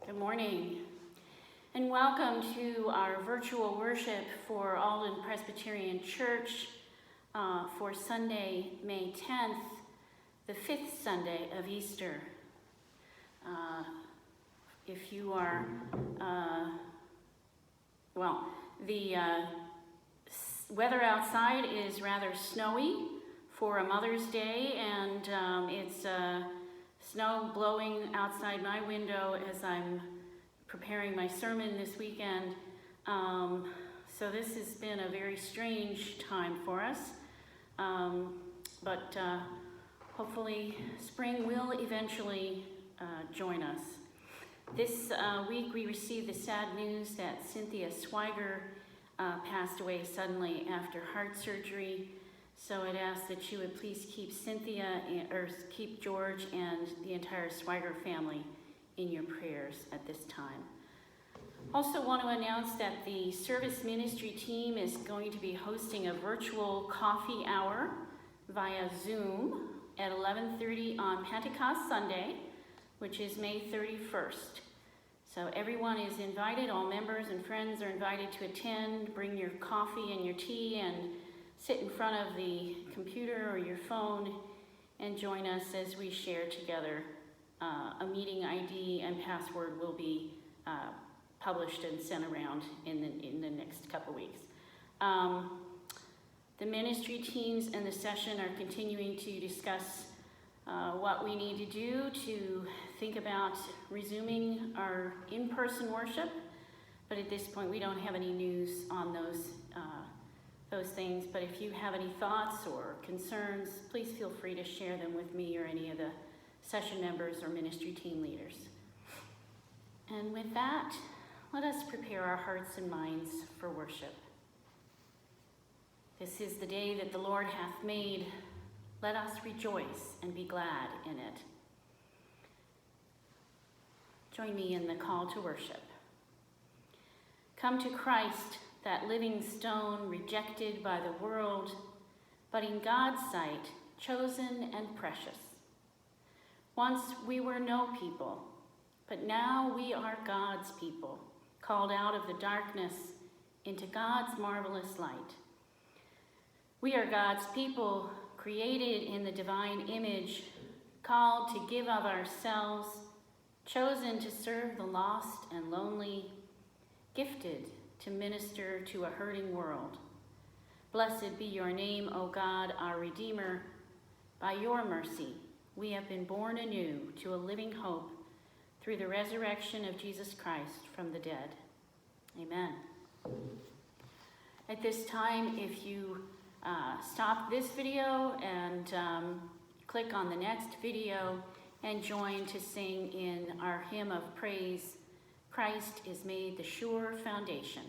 Good morning, and welcome to our virtual worship for Alden Presbyterian Church for Sunday, May 10th, the fifth Sunday of Easter. If you are, the weather outside is rather snowy for a Mother's Day, and it's snow blowing outside my window as I'm preparing my sermon this weekend. So this has been a very strange time for us, but hopefully spring will eventually join us. This week we received the sad news that Cynthia Swiger passed away suddenly after heart surgery. So I'd ask that you would please keep keep George and the entire Swiger family in your prayers at this time. Also want to announce that the service ministry team is going to be hosting a virtual coffee hour via Zoom at 11:30 on Pentecost Sunday, which is May 31st. So everyone is invited, all members and friends are invited to attend. Bring your coffee and your tea and sit in front of the computer or your phone and join us as we share together. A meeting ID and password will be published and sent around in the next couple weeks. The ministry teams and the session are continuing to discuss what we need to do to think about resuming our in-person worship, but at this point we don't have any news on those things. But if you have any thoughts or concerns, please feel free to share them with me or any of the session members or ministry team leaders. And with that, let us prepare our hearts and minds for worship. This is the day that the Lord hath made. Let us rejoice and be glad in it. Join me in the call to worship. Come to Christ, that living stone rejected by the world, but in God's sight chosen and precious. Once we were no people, but now we are God's people, called out of the darkness into God's marvelous light. We are God's people, created in the divine image, called to give of ourselves, chosen to serve the lost and lonely, gifted to minister to a hurting world. Blessed be your name, O God, our Redeemer. By your mercy, we have been born anew to a living hope through the resurrection of Jesus Christ from the dead. Amen. At this time, if you stop this video and click on the next video and join to sing in our hymn of praise, Christ is made the sure foundation.